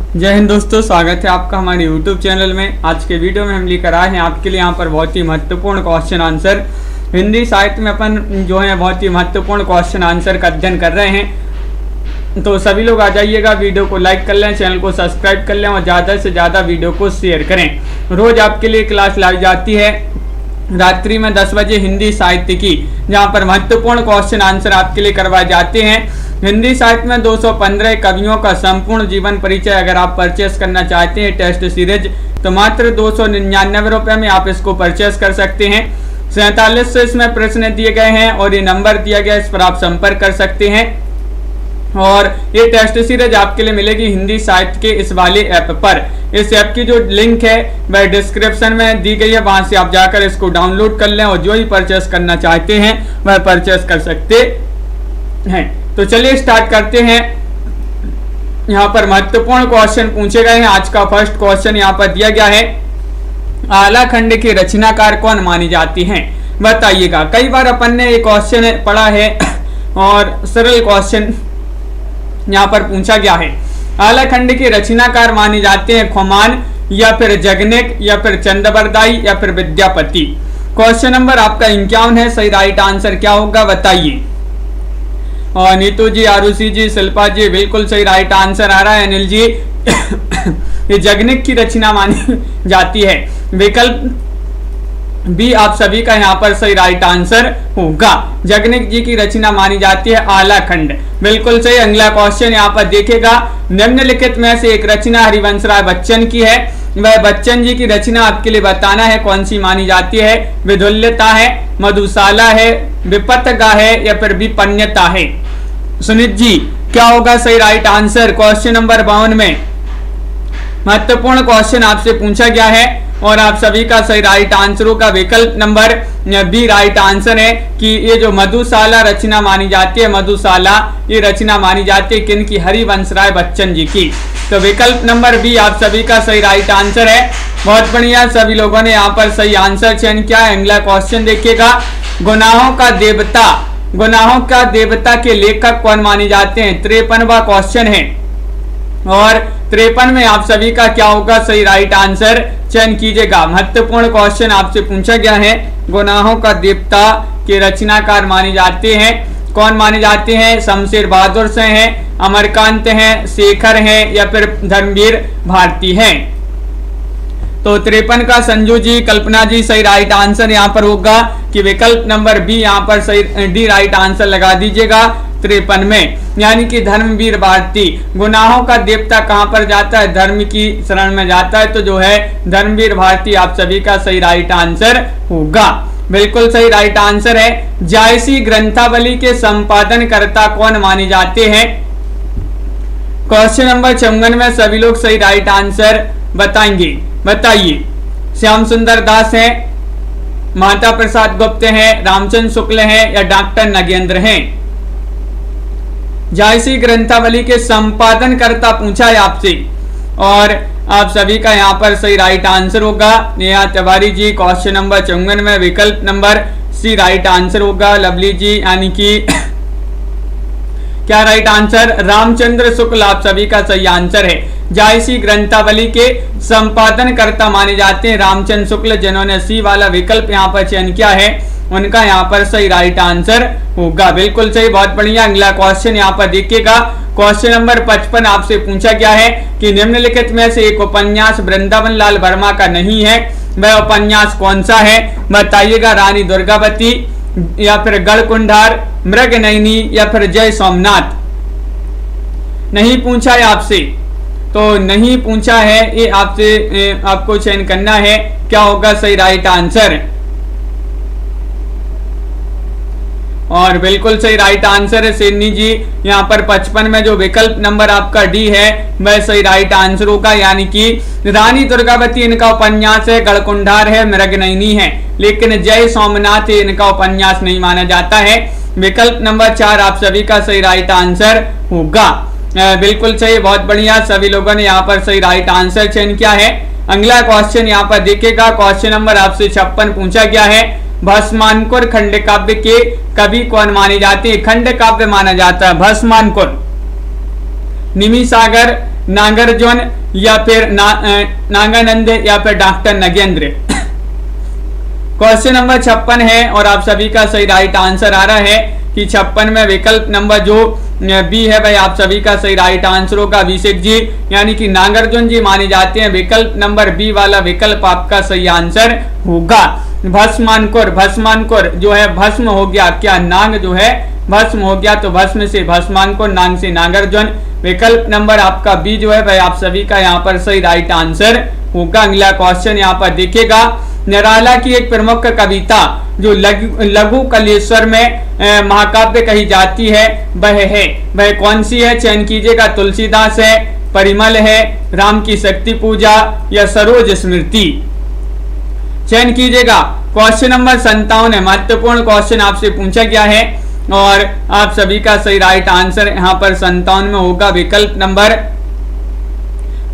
जय हिंद दोस्तों, स्वागत है आपका हमारे YouTube चैनल में। आज के वीडियो में हम लेकर आए हैं आपके लिए यहाँ पर बहुत ही महत्वपूर्ण क्वेश्चन आंसर। हिंदी साहित्य में अपन जो है बहुत ही महत्वपूर्ण क्वेश्चन आंसर का अध्ययन कर रहे हैं। तो सभी लोग आ जाइएगा, वीडियो को लाइक कर लें, चैनल को सब्सक्राइब कर लें और ज़्यादा से ज़्यादा वीडियो को शेयर करें। रोज़ आपके लिए क्लास लाई जाती है रात्रि में 10 बजे हिंदी साहित्य की, जहाँ पर महत्वपूर्ण क्वेश्चन आंसर आपके लिए करवाए जाते हैं। हिंदी साहित्य में 215 कवियों का संपूर्ण जीवन परिचय अगर आप परचेस करना चाहते हैं टेस्ट सीरीज, तो मात्र 299 रुपये में आप इसको परचेस कर सकते हैं। 47 से इसमें प्रश्न दिए गए हैं और ये नंबर दिया गया है, इस पर आप संपर्क कर सकते हैं। और ये टेस्ट सीरीज आपके लिए मिलेगी हिंदी साहित्य के इस वाले ऐप पर। इस ऐप की जो लिंक है वह डिस्क्रिप्शन में दी गई है, वहां से आप जाकर इसको डाउनलोड कर लें और जो ही परचेस करना चाहते हैं वह परचेस कर सकते हैं। तो चलिए स्टार्ट करते हैं। यहाँ पर महत्वपूर्ण क्वेश्चन पूछे गए हैं। आज का फर्स्ट क्वेश्चन यहाँ पर दिया गया है, आला खंड के रचनाकार कौन मानी जाती हैं, बताइएगा। कई बार अपन ने ये क्वेश्चन पढ़ा है और सरल क्वेश्चन यहाँ पर पूछा गया है। आला खंड के रचनाकार माने जाते हैं खुमान या फिर जगनेक या फिर चंद्रबरदाई या फिर विद्यापति। क्वेश्चन नंबर आपका 51 है। सही राइट आंसर क्या होगा बताइए। और नीतू जी, आरुषि जी, शिल्पा जी, बिल्कुल सही राइट आंसर आ रहा है। अनिल जी ये जगनिक की रचना मानी जाती है। विकल्प बी आप सभी का यहाँ पर सही राइट आंसर होगा। जगनिक जी की रचना मानी जाती है आला खंड, बिल्कुल सही। अगला क्वेश्चन यहाँ पर देखेगा, निम्नलिखित में से एक रचना हरिवंश राय बच्चन की है, वह बच्चन जी की रचना आपके लिए बताना है कौन सी मानी जाती है। विधुल्यता है, मधुशाला है, विपत्तगा है या फिर विपन्यता है। सुनीत जी क्या होगा सही राइट आंसर। क्वेश्चन नंबर 52 में महत्वपूर्ण क्वेश्चन आपसे पूछा गया है और आप सभी का सही राइट आंसर होगा विकल्प नंबर बी राइट आंसर है कि ये जो मधुशाला रचना मानी जाती है, मधुशाला ये रचना मानी जाती है किनकी, हरिवंश राय बच्चन जी की। तो विकल्प नंबर बी आप सभी का सही राइट आंसर है। बहुत बढ़िया, सभी लोगों ने यहाँ पर सही आंसर चयन किया है। अगला क्वेश्चन देखिएगा, गुनाहों का देवता के लेखक कौन माने जाते हैं। 53वां क्वेश्चन है और 53 में आप सभी का क्या होगा सही राइट आंसर चयन कीजिएगा। महत्वपूर्ण क्वेश्चन आपसे पूछा गया है, गुनाहों का देवता के रचनाकार माने जाते हैं कौन माने जाते हैं। शमशेर बहादुर से हैं, अमरकांत हैं, शेखर हैं या फिर धर्मवीर भारती हैं। तो 53 का संजू जी, कल्पना जी सही राइट आंसर यहाँ पर होगा कि विकल्प नंबर बी यहाँ पर सही डी राइट आंसर लगा दीजिएगा 53 में, यानी कि धर्मवीर भारती। गुनाहों का देवता कहाँ पर जाता है, धर्म की शरण में जाता है, तो जो है धर्मवीर भारती आप सभी का सही राइट आंसर होगा। बिल्कुल सही राइट आंसर है। जायसी ग्रंथावली के संपादन कर्ता कौन माने जाते हैं। क्वेश्चन नंबर 54 में सभी लोग सही राइट आंसर बताएंगे, बताइए। श्याम सुंदर दास है, माता प्रसाद गुप्त हैं, रामचंद्र शुक्ल हैं या डॉक्टर नगेंद्र हैं। जायसी ग्रंथावली के संपादन कर्ता पूछा है आपसे और आप सभी का यहाँ पर सही राइट आंसर होगा नेहा तिवारी जी। क्वेश्चन नंबर 54 में विकल्प नंबर सी राइट आंसर होगा। लवली जी यानी कि क्या राइट आंसर, रामचंद्र शुक्ल आप सभी का सही आंसर है। जायसी ग्रंथावली के संपादन कर्ता माने जाते हैं रामचंद्र शुक्ल, जिन्होंने सी वाला विकल्प यहाँ पर चयन किया है, उनका यहाँ पर सही राइट आंसर होगा। बिल्कुल सही, बहुत बढ़िया। अगला क्वेश्चन यहाँ पर देखिएगा, क्वेश्चन नंबर 55 आपसे पूछा गया है कि निम्नलिखित में से एक उपन्यास वृंदावन लाल वर्मा का नहीं है, वह उपन्यास कौन सा है बताइएगा। रानी दुर्गावती या फिर गढ़कुंडार, मृगनयनी या फिर जय सोमनाथ। नहीं पूछा है आपसे, तो नहीं पूछा है, ये आपसे आपको चयन करना है क्या होगा सही राइट आंसर। और बिल्कुल सही राइट आंसर है सेनी जी। यहाँ पर 55 में जो विकल्प नंबर आपका डी है वह सही राइट आंसर होगा, यानी कि रानी दुर्गावती इनका उपन्यास है, गढ़कुंडार है, मृगनयनी है, लेकिन जय सोमनाथ इनका उपन्यास नहीं माना जाता है। विकल्प नंबर 4 आप सभी का सही राइट आंसर होगा। बिल्कुल सही, बहुत बढ़िया, सभी लोगों ने यहाँ पर सही राइट आंसर चयन किया है। अगला क्वेश्चन यहाँ पर देखिएगा, क्वेश्चन नंबर आपसे 56 पूछा गया है, भस्मांकुर खंड काव्य के कवि कौन माने जाते हैं। खंड काव्य माना जाता है भस्मांकुर। निमि सागर, नागार्जुन या फिर नागानंद या फिर डॉक्टर नगेंद्र। क्वेश्चन नंबर 56 है और आप सभी का सही राइट आंसर आ रहा है कि 56 में विकल्प नंबर जो बी है भाई आप सभी का सही राइट आंसर होगा अभिषेक जी, यानी कि नागार्जुन जी माने जाते हैं। विकल्प नंबर बी वाला विकल्प आपका सही आंसर होगा। भस्मांकुर जो है भस्म हो गया, क्या नाग जो है भस्म हो गया, तो भस्म से भस्मांकुर, नाग से नागार्जुन। विकल्प नंबर आपका बी जो है भाई आप सभी का यहाँ पर सही राइट आंसर होगा। अगला क्वेश्चन यहाँ पर देखिएगा, निराला की एक प्रमुख कविता जो लघु कलेश्वर में महाकाव्य कही जाती है वह कौन सी है? चयन कीजिएगा। तुलसीदास है, परिमल है, राम की शक्ति पूजा या सरोज स्मृति। चयन कीजिएगा। क्वेश्चन नंबर 57 है, महत्वपूर्ण क्वेश्चन आपसे पूछा गया है और आप सभी का सही राइट आंसर यहाँ पर 57 में होगा। विकल्प नंबर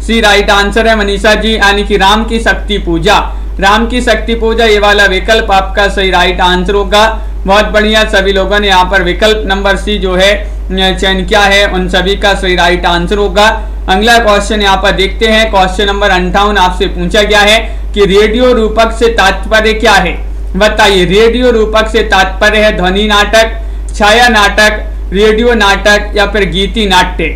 सी राइट आंसर है मनीषा जी, यानी कि राम की शक्ति पूजा। राम की शक्ति पूजा ये वाला विकल्प आपका सही राइट आंसर होगा। बहुत बढ़िया, सभी लोगों ने यहाँ पर विकल्प नंबर सी जो है चयन किया है, उन सभी का सही राइट आंसर होगा। अगला क्वेश्चन यहाँ पर देखते हैं। क्वेश्चन नंबर 58 आपसे पूछा गया है कि रेडियो रूपक से तात्पर्य क्या है? बताइए। रेडियो रूपक से तात्पर्य है ध्वनि नाटक, छाया नाटक, रेडियो नाटक या फिर गीति नाट्य।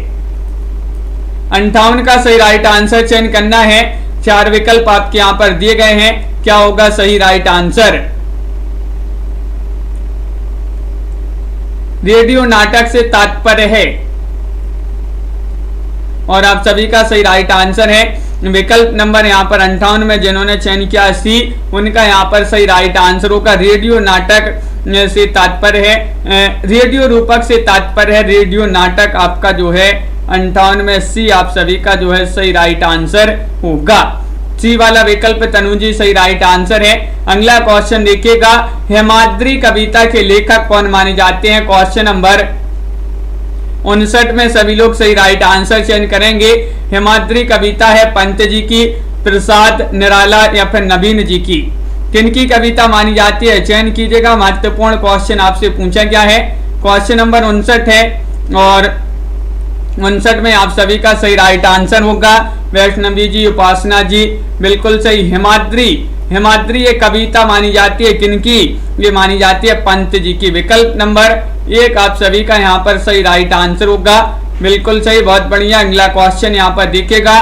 58 का सही राइट आंसर चयन करना है। 4 विकल्प आपके यहाँ पर दिए गए हैं, क्या होगा सही राइट आंसर? रेडियो नाटक से तात्पर्य है और आप सभी का सही राइट आंसर है विकल्प नंबर यहाँ पर 58 में जिन्होंने चयन किया सी, उनका यहाँ पर सही राइट आंसर होगा। रेडियो नाटक से तात्पर्य है, रेडियो रूपक से तात्पर्य है रेडियो नाटक। आपका जो है 58 में सी आप सभी का जो है सही राइट आंसर होगा। सी वाला विकल्प तनुजी सही राइट आंसर है। अगला क्वेश्चन देखिएगा, हेमाद्री कविता के लेखक कौन माने जाते हैं? क्वेश्चन नंबर 59 में सभी लोग सही राइट आंसर चयन करेंगे। हेमाद्री कविता है पंत जी की, प्रसाद, निराला या फिर नवीन जी की। किनकी कविता मानी जाती है? चयन कीजिएगा। महत्वपूर्ण क्वेश्चन आपसे पूछा गया है। क्वेश्चन नंबर 59 है और 59 में आप सभी का सही राइट आंसर होगा। वैष्णवी जी, उपासना जी, बिल्कुल सही। हेमाद्री ये कविता मानी जाती है किनकी? ये मानी जाती है पंत जी की। विकल्प नंबर 1 आप सभी का यहाँ पर सही राइट आंसर होगा। बिल्कुल सही, बहुत बढ़िया। अगला क्वेश्चन यहाँ पर देखिएगा।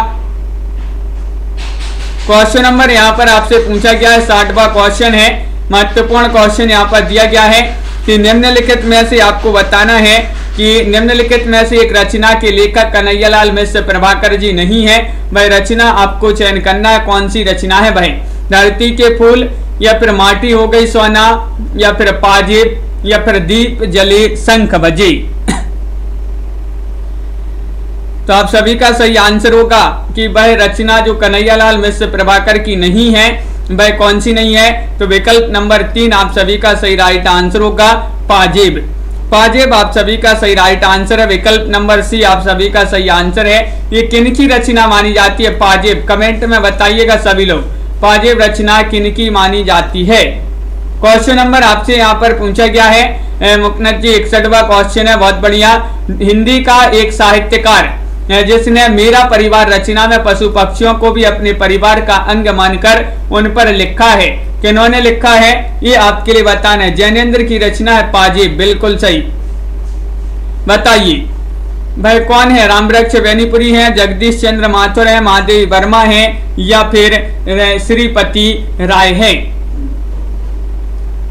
क्वेश्चन नंबर यहाँ पर आपसे पूछा गया है 60वां क्वेश्चन है। महत्वपूर्ण क्वेश्चन यहाँ पर दिया गया है कि निम्नलिखित में से आपको बताना है कि निम्नलिखित में से एक रचना के लेखक कन्हैयालाल मिश्र प्रभाकर जी नहीं है। वह रचना आपको चयन करना है, कौन सी रचना है भाई? धरती के फूल या फिर माटी हो गई सोना या फिर पाजेब या फिर दीप जले शंख बजे। तो आप सभी का सही आंसर होगा कि वह रचना जो कन्हैयालाल मिश्र प्रभाकर की नहीं है वह कौन सी नहीं है? तो विकल्प नंबर 3 आप सभी का सही राइट आंसर होगा, पाजेब। पाजेब आप सभी का सही राइट आंसर है। विकल्प नंबर सी आप सभी का सही आंसर है। ये किनकी रचना मानी जाती है पाजेब? कमेंट में बताइएगा सभी लोग, पाजेब रचना किनकी मानी जाती है? क्वेश्चन नंबर आपसे यहाँ पर पूछा गया है मुकनत जी 61वां क्वेश्चन है, बहुत बढ़िया। हिंदी का एक साहित्यकार जिसने मेरा परिवार रचना में पशु पक्षियों को भी अपने परिवार का अंग मानकर उन पर लिखा है, किन्होंने लिखा है ये आपके लिए बताना है। जैनेन्द्र की रचना है पाजेब, बिल्कुल सही। बताइए भाई कौन है? रामवृक्ष बेनीपुरी है, जगदीश चंद्र माथुर है, महादेवी वर्मा है या फिर श्रीपति राय है?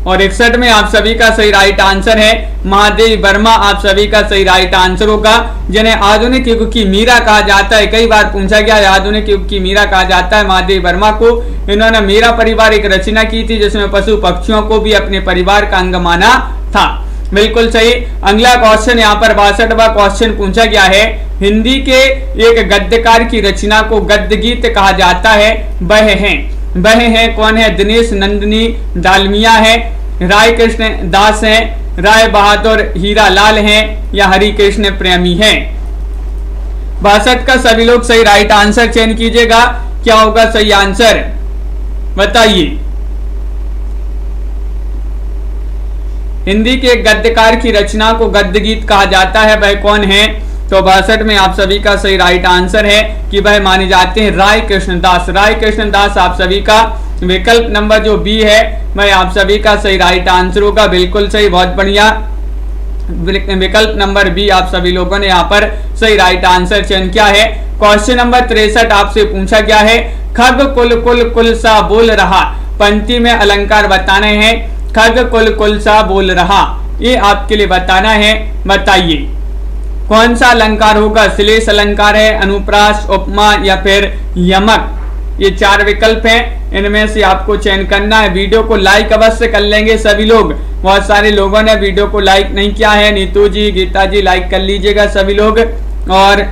और 61 में आप सभी का सही राइट आंसर है महादेवी वर्मा। आप सभी का सही राइट आंसर होगा। जिन्हें आधुनिक युग की मीरा कहा जाता है, कई बार पूछा गया है आधुनिक युग की मीरा कहा जाता है महादेवी वर्मा को। इन्होंने मेरा परिवार एक रचना की थी जिसमें पशु पक्षियों को भी अपने परिवार का अंग माना था, बिल्कुल सही। अगला क्वेश्चन यहाँ पर 62वां क्वेश्चन पूछा गया है। हिंदी के एक गद्यकार की रचना को गद्य गीत कहा जाता है, वह है कौन है? दिनेश नंदिनी डालमिया है, राय कृष्ण दास है, राय बहादुर हीरा लाल है या हरि कृष्ण प्रेमी है? 62 का सभी लोग सही राइट आंसर चयन कीजिएगा, क्या होगा सही आंसर बताइए। हिंदी के गद्यकार की रचना को गद्य गीत कहा जाता है, वह कौन है? तो 62 में आप सभी का सही राइट आंसर है कि वह माने जाते हैं राय कृष्णदास। राय कृष्णदास आप सभी का विकल्प नंबर जो बी है वह आप सभी का सही राइट आंसर होगा। बिल्कुल सही, बहुत बढ़िया, विकल्प नंबर बी आप सभी लोगों ने यहाँ पर सही राइट आंसर चयन किया है। क्वेश्चन नंबर 63 आपसे पूछा गया है, खग कुल कुल कुल सा बोल रहा, पंक्ति में अलंकार बताने हैं। खग कुल कुल सा बोल रहा, ये आपके लिए बताना है, बताइए कौन सा अलंकार होगा। श्लेष अलंकार है, अनुप्रास, उपमा या फिर यमक। ये 4 विकल्प हैं, इनमें से आपको चयन करना है। वीडियो को लाइक अवश्य कर लेंगे सभी लोग, बहुत सारे लोगों ने वीडियो को लाइक नहीं किया है। नीतू जी, गीता जी, लाइक कर लीजिएगा सभी लोग। और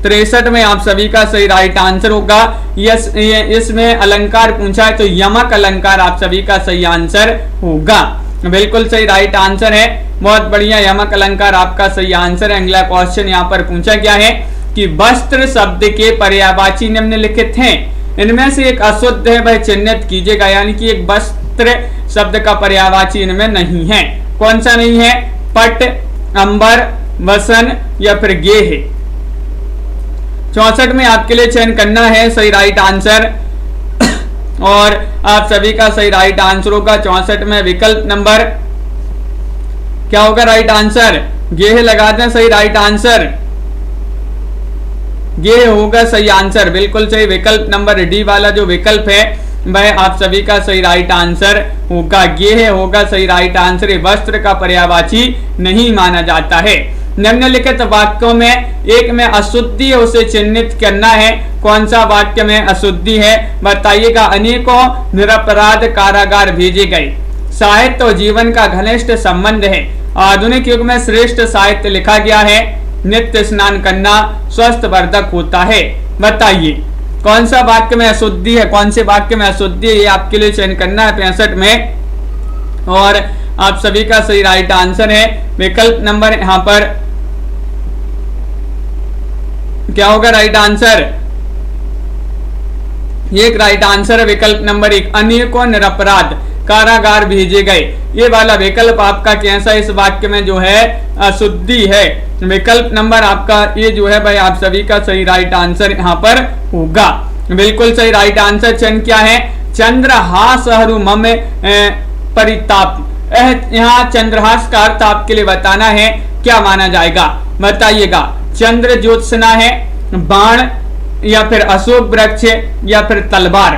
63 में आप सभी का सही राइट आंसर होगा। इसमें अलंकार पूछा है तो यमक अलंकार आप सभी का सही आंसर होगा। बिल्कुल सही राइट आंसर है, बहुत बढ़िया, यमक अलंकार आपका सही आंसर है। अगला क्वेश्चन यहाँ पर पूछा गया है कि वस्त्र शब्द के पर्यायवाची निम्नलिखित हैं, इनमें से एक अशुद्ध है, वह चिन्हित कीजिएगा। यानी कि एक वस्त्र शब्द का पर्यायवाची इनमें नहीं है। कौन सा नहीं है? पट, अंबर, वसन या फिर गेह। 64 में आपके लिए चयन करना है सही राइट आंसर और आप सभी का सही राइट आंसर होगा 64 में विकल्प नंबर क्या होगा राइट आंसर? गेह लगा दें सही राइट आंसर, ये होगा सही आंसर। बिल्कुल सही, विकल्प नंबर डी वाला जो विकल्प है वह आप सभी का सही राइट आंसर होगा। गेह होगा सही राइट आंसर, वस्त्र का पर्यायवाची नहीं माना जाता है। निम्नलिखित वाक्यों में एक में अशुद्धि है, उसे चिन्हित करना है। कौन सा वाक्य में अशुद्धि है बताइएगा। अनेकों निरपराध कारागार भेजे गए, साहित्य और जीवन का घनिष्ठ संबंध है। आधुनिक युग में श्रेष्ठ साहित्य लिखा गया है। नित्य स्नान करना स्वस्थ वर्धक होता है। बताइए कौन सा वाक्य में अशुद्धि है, कौन से वाक्य में अशुद्धि है, ये आपके लिए चयन करना है 65 में। और आप सभी का सही राइट आंसर है विकल्प नंबर यहाँ पर क्या होगा राइट आंसर? ये एक राइट आंसर है विकल्प नंबर 1, अनेकों निरपराध कारागार भेजे गए। ये वाला विकल्प आपका कैसा इस वाक्य में जो है अशुद्धि है। विकल्प नंबर आपका ये जो है भाई आप सभी का सही राइट आंसर यहाँ पर होगा। बिल्कुल सही राइट आंसर चयन क्या है? चंद्रहास हरू मम परिताप। यहाँ चंद्रहास का अर्थ आपके लिए बताना है, क्या माना जाएगा बताइएगा। चंद्र ज्योत्सना है, बाण या फिर अशोक वृक्ष या फिर तलवार।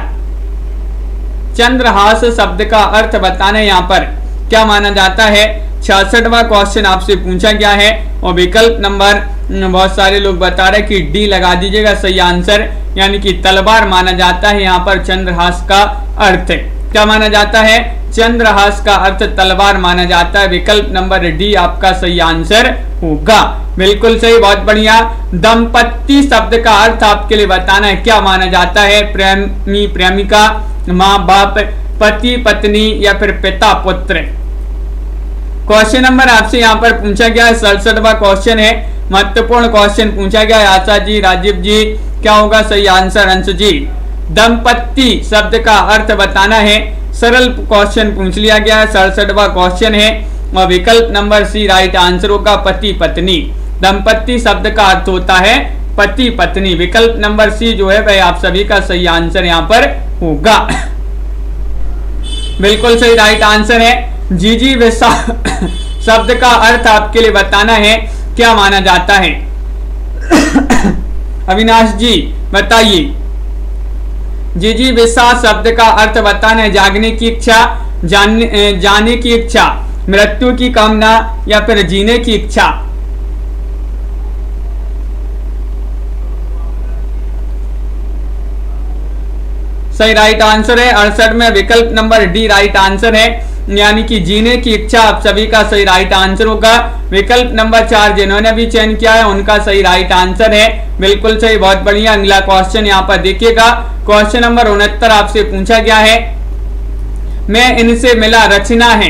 चंद्रहास शब्द का अर्थ बताना यहाँ पर क्या माना जाता है। 66वां क्वेश्चन आपसे पूछा गया है और विकल्प नंबर बहुत सारे लोग बता रहे कि डी लगा दीजिएगा सही आंसर, यानी कि तलवार माना जाता है। यहाँ पर चंद्रहास का अर्थ क्या माना जाता है? चंद्रहास का अर्थ तलवार माना जाता है। विकल्प नंबर डी आपका सही आंसर होगा। बिल्कुल सही, बहुत बढ़िया। दंपत्ति शब्द का अर्थ आपके लिए बताना है, क्या माना जाता है? प्रेमी प्रेमिका, माँ बाप, पति पत्नी या फिर पिता पुत्र। क्वेश्चन नंबर आपसे यहाँ पर पूछा गया है 67वां क्वेश्चन है, महत्वपूर्ण क्वेश्चन पूछा गया है। आशा जी, राजीव जी, क्या होगा सही आंसर? अंश जी, दंपत्ति शब्द का अर्थ बताना है। सरल क्वेश्चन पूछ लिया गया है, 67वां क्वेश्चन है और विकल्प नंबर सी राइट आंसर होगा पति पत्नी। दंपत्ति शब्द का अर्थ होता है पति पत्नी। विकल्प नंबर सी जो है वह आप सभी का सही आंसर यहाँ पर होगा। बिल्कुल सही राइट आंसर है। जीजी विसा शब्द का अर्थ आपके लिए बताना है, क्या माना जाता है? अविनाश जी बताइए। जीजी विसा शब्द का अर्थ बताना है जागने की इच्छा, जाने की इच्छा, मृत्यु की कामना या फिर जीने की इच्छा। सही राइट आंसर है 68 में विकल्प नंबर डी राइट आंसर है, यानी कि जीने की इच्छा आप सभी का सही राइट आंसर होगा। विकल्प नंबर 4 जिन्होंने भी चयन किया है उनका सही राइट आंसर है। बिल्कुल सही, बहुत बढ़िया। अगला क्वेश्चन यहाँ पर देखिएगा, क्वेश्चन नंबर 69 आपसे पूछा गया है, मैं इनसे मिला रचना है।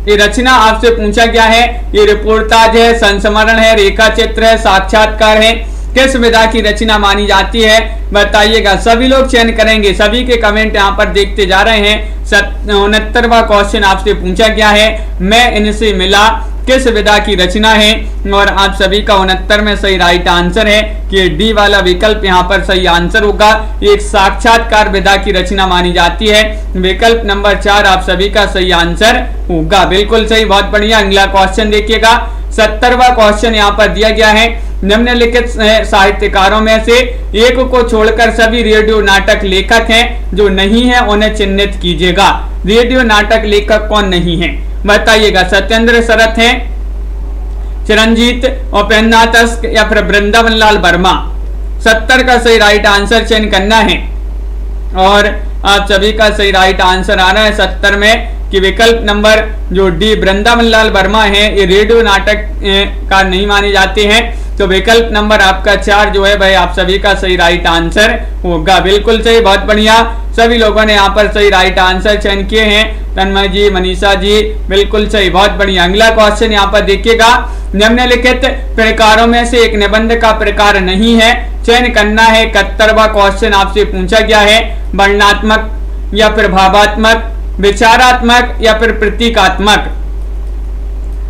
ये रचना आपसे पूछा गया है, ये रिपोर्टाज है, संस्मरण है, रेखा चित्र है, साक्षात्कार है। किस विधा की रचना मानी जाती है? बताइएगा। सभी लोग चयन करेंगे, सभी के कमेंट यहाँ पर देखते जा रहे हैं। 69वां क्वेश्चन आपसे पूछा गया है, मैं इनसे मिला किस विधा की रचना है, और आप सभी का 69 में सही राइट आंसर है कि डी वाला विकल्प यहाँ पर सही आंसर होगा। एक साक्षात्कार विधा की रचना मानी जाती है। विकल्प नंबर 4 आप सभी का सही आंसर होगा। बिल्कुल सही, बहुत बढ़िया। अगला क्वेश्चन देखिएगा। 70वां क्वेश्चन यहाँ पर दिया गया है, निम्नलिखित साहित्यकारों में से एक को छोड़कर सभी रेडियो नाटक लेखक हैं जो नहीं है उन्हें चिन्हित कीजिएगा। रेडियो नाटक लेखक कौन नहीं है बताइएगा। सत्येंद्र शरत हैं, चिरंजीत, उपेन्द्रनाथ या फिर वृंदावन लाल वर्मा। 70 का सही राइट आंसर चयन करना है और आप सभी का सही राइट आंसर आ रहा है 70 में कि विकल्प नंबर जो डी वृंदावन लाल वर्मा है ये रेडियो नाटक का नहीं माने जाते हैं। तो विकल्प नंबर आपका 4 जो है भाई आप सभी का सही राइट आंसर होगा। बिल्कुल सही, बहुत बढ़िया। सभी लोगों ने यहाँ पर सही राइट आंसर चयन किए हैं। तन्मय जी, मनीषा जी, बिल्कुल सही, बहुत बढ़िया। अगला क्वेश्चन यहाँ पर देखिएगा। निम्नलिखित प्रकारों में से एक निबंध का प्रकार नहीं है, चयन करना है। 71वां क्वेश्चन आपसे पूछा गया है, वर्णनात्मक या फिर भावात्मक, विचारात्मक या फिर प्रतीकात्मक।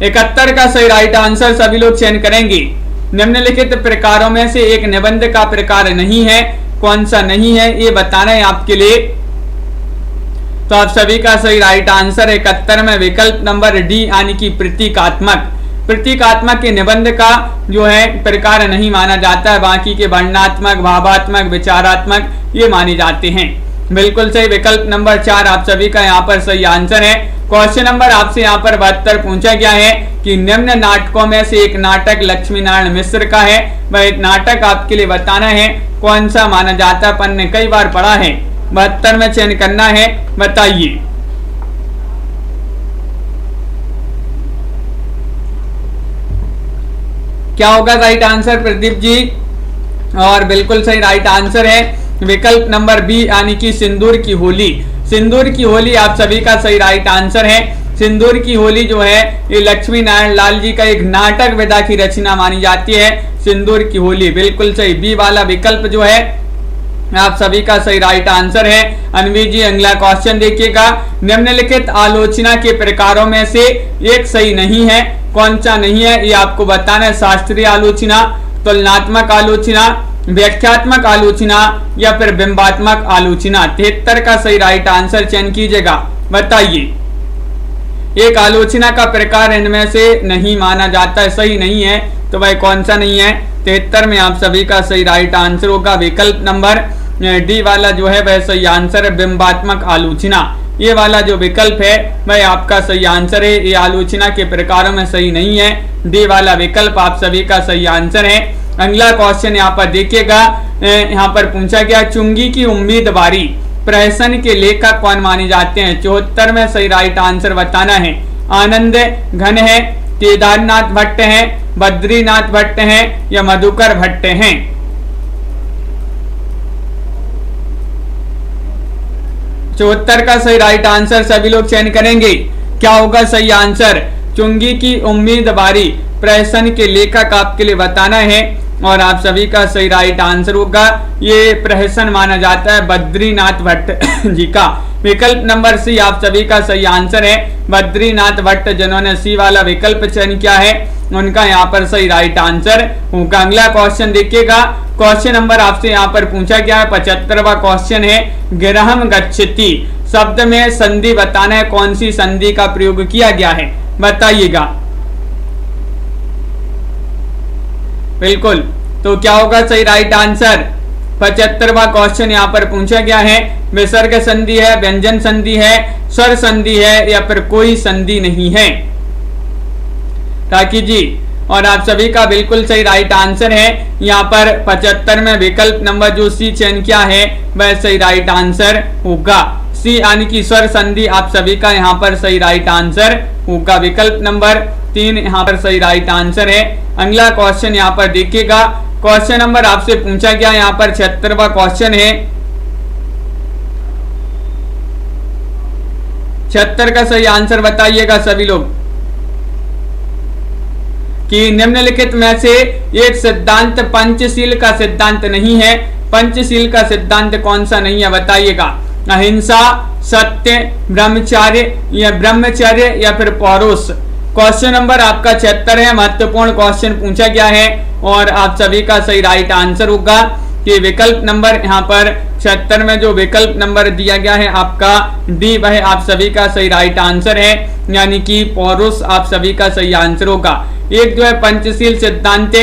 71 का सही राइट आंसर सभी लोग चयन करेंगे। निम्नलिखित प्रकारों में से एक निबंध का प्रकार नहीं है, कौन सा नहीं है ये बताना है आपके लिए। तो आप सभी का सही राइट आंसर 71 में विकल्प नंबर डी यानी कि प्रतीकात्मक। प्रतीकात्मक के निबंध का जो है प्रकार नहीं माना जाता है, बाकी के वर्णनात्मक, भावात्मक, विचारात्मक ये माने जाते हैं। बिल्कुल सही, विकल्प नंबर 4 आप सभी का यहाँ पर सही आंसर है। क्वेश्चन नंबर आपसे यहाँ पर 72 पूछा गया है कि निम्न नाटकों में से एक नाटक लक्ष्मी नारायण मिश्र का है। वह नाटक आपके लिए बताना है कौन सा माना जाता है, अपन ने कई बार पढ़ा है। 72 में चयन करना है, बताइए। क्या होगा राइट आंसर प्रदीप जी? और बिल्कुल सही राइट आंसर है विकल्प नंबर बी यानी कि सिंदूर की होली। सिंदूर की होली आप सभी का सही राइट आंसर है। सिंदूर की होली जो है ये लक्ष्मी नारायण लाल जी का एक नाटक विधा की रचना मानी जाती है। सिंदूर की होली बिल्कुल सही, बी वाला विकल्प जो है आप सभी का सही राइट आंसर है। अनवी जी, अगला क्वेश्चन देखिएगा। निम्नलिखित आलोचना के प्रकारों में से एक सही नहीं है, कौन सा नहीं है ये आपको बताना है। शास्त्रीय आलोचना, तुलनात्मक आलोचना, व्याख्यात्मक आलोचना या फिर बिंबात्मक आलोचना। 73 का सही राइट आंसर चयन कीजिएगा, बताइए। एक आलोचना का प्रकार इनमें से नहीं माना जाता है, सही नहीं है, तो भाई कौन सा नहीं है? 73 में आप सभी का सही राइट आंसर होगा विकल्प नंबर डी वाला जो है वह सही आंसर है, बिंबात्मक आलोचना। ये वाला जो विकल्प है वह आपका सही आंसर है। ये आलोचना के प्रकारों में सही नहीं है, डी वाला विकल्प आप सभी का सही आंसर है। अगला क्वेश्चन यहाँ पर देखिएगा। यहाँ पर पूछा गया, चुंगी की उम्मीदवारी प्रहसन के लेखक कौन माने जाते हैं? 74 में सही राइट आंसर बताना है। आनंद घन है, केदारनाथ भट्ट हैं, बद्रीनाथ भट्ट हैं या मधुकर भट्ट हैं। 74 का सही राइट आंसर सभी लोग चयन करेंगे। क्या होगा सही आंसर? चुंगी की उम्मीदवारी प्रहसन के लेखक आपके लिए बताना है और आप सभी का सही राइट आंसर होगा, ये प्रहसन माना जाता है बद्रीनाथ भट्ट जी का। विकल्प नंबर सी आप सभी का सही आंसर है। बद्रीनाथ भट्ट जिन्होंने सी वाला विकल्प चयन किया है उनका यहाँ पर सही राइट आंसर होगा। अगला क्वेश्चन देखिएगा। क्वेश्चन नंबर आपसे यहाँ पर पूछा गया है 75वां क्वेश्चन है, गिरहम गच्छति शब्द में संधि बताना है, कौन सी संधि का प्रयोग किया गया है बताइएगा। बिल्कुल, तो क्या होगा सही राइट आंसर? 75वां क्वेश्चन यहाँ पर पूछा गया है, विसर्ग संधि है, व्यंजन संधि है, स्वर संधि है या फिर कोई संधि नहीं है। ताकि जी, और आप सभी का बिल्कुल सही राइट आंसर है। यहाँ पर 75 में विकल्प नंबर जो सी चयन किया है वह सही राइट आंसर होगा। सी यानी कि स्वर संधि आप सभी का यहाँ पर सही राइट आंसर होगा। विकल्प नंबर 3 यहाँ पर सही राइट आंसर है। अगला क्वेश्चन यहाँ पर देखिएगा। क्वेश्चन नंबर आपसे पूछा गया यहाँ पर 76वां क्वेश्चन है। 76 का सही आंसर बताइएगा सभी लोग कि निम्नलिखित में से एक सिद्धांत पंचशील का सिद्धांत नहीं है, पंचशील का सिद्धांत कौन सा नहीं है, बताइएगा। अहिंसा, सत्य, ब्रह्मचर्य या फिर पौरुष। क्वेश्चन नंबर आपका 76 है, महत्वपूर्ण क्वेश्चन पूछा गया है और आप सभी का सही राइट आंसर होगा कि विकल्प नंबर यहाँ पर 76 में जो विकल्प नंबर दिया गया है आपका डी, वह आप सभी का सही राइट आंसर है, यानी कि पौरुष आप सभी का सही आंसर होगा। एक जो है पंचशील सिद्धांत,